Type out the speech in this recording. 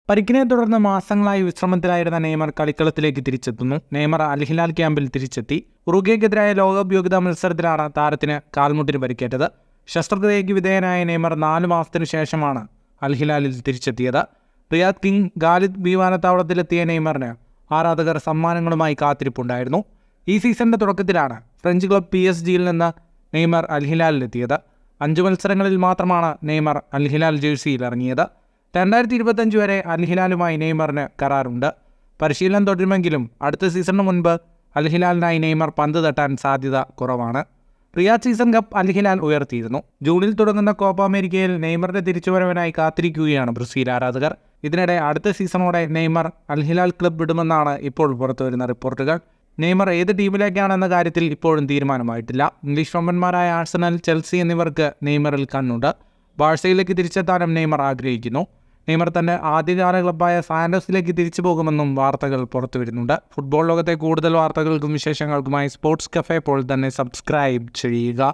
പരിക്കിനെ തുടർന്ന് മാസങ്ങളായി വിശ്രമത്തിലായിരുന്ന Neymar കളിക്കളത്തിലേക്ക് തിരിച്ചെത്തുന്നു. Neymar അൽ ഹിലാൽ ക്യാമ്പിൽ തിരിച്ചെത്തി. ഉറുഗ്വേക്കെതിരായ ലോകകപ്പ് യോഗ്യതാ മത്സരത്തിലാണ് താരത്തിന് കാൽമുട്ടിന് പരിക്കേറ്റത്. ശസ്ത്രക്രിയയ്ക്ക് വിധേയനായ നെയ്മർ 4 മാസത്തിനു ശേഷമാണ് അൽ ഹിലാലിൽ തിരിച്ചെത്തിയത്. റിയാദ് കിങ് ഖാലിദ് വിമാനത്താവളത്തിലെത്തിയ നെയ്മറിന് ആരാധകർ സമ്മാനങ്ങളുമായി കാത്തിരിപ്പുണ്ടായിരുന്നു. ഈ സീസണിന്റെ തുടക്കത്തിലാണ് ഫ്രഞ്ച് ക്ലബ് PSG-യിൽ നിന്ന് നെയ്മർ അൽ ഹിലാലിലെത്തിയത്. 5 മത്സരങ്ങളിൽ മാത്രമാണ് നെയ്മർ അൽ ഹിലാൽ ജേഴ്സിയിൽ ഇറങ്ങിയത്. 2025 വരെ അൽ ഹിലാലുമായി നെയ്മറിന് കരാറുണ്ട്. പരിശീലനം തുടരുമെങ്കിലും അടുത്ത സീസണിന് മുൻപ് അൽ ഹിലാലിനായി നെയ്മർ പന്ത് തട്ടാൻ സാധ്യത കുറവാണ്. റിയാദ് സീസൺ കപ്പ് അൽ ഹിലാൽ ഉയർത്തിയിരുന്നു. ജൂണിൽ തുടങ്ങുന്ന കോപ്പ അമേരിക്കയിൽ നെയ്മറിന്റെ തിരിച്ചുവരവിനായി കാത്തിരിക്കുകയാണ് ബ്രസീൽ ആരാധകർ. ഇതിനിടെ അടുത്ത സീസണോടെ നെയ്മർ അൽ ഹിലാൽ ക്ലബ് വിടുമെന്നാണ് ഇപ്പോൾ പുറത്തുവരുന്ന റിപ്പോർട്ടുകൾ. നെയ്മർ ഏത് ടീമിലേക്കാണെന്ന കാര്യത്തിൽ ഇപ്പോഴും തീരുമാനമായിട്ടില്ല. ഇംഗ്ലീഷ് വമ്പന്മാരായ ആഴ്സണൽ, ചെൽസി എന്നിവർക്ക് നെയ്മറിൽ കണ്ണുണ്ട്. ബാഴ്സയിലേക്ക് തിരിച്ചെത്താനും നെയ്മർ ആഗ്രഹിക്കുന്നു. നെയ്മർ തന്റെ ആദ്യകാല ക്ലബ്ബായ സാന്റോസിലേക്ക് തിരിച്ചു പോകുമെന്നും വാർത്തകൾ പുറത്തുവരുന്നുണ്ട്. ഫുട്ബോൾ ലോകത്തെ കൂടുതൽ വാർത്തകൾക്കും വിശേഷങ്ങൾക്കുമായി സ്പോർട്സ് കഫേ ഇപ്പോൾ തന്നെ സബ്സ്ക്രൈബ് ചെയ്യുക.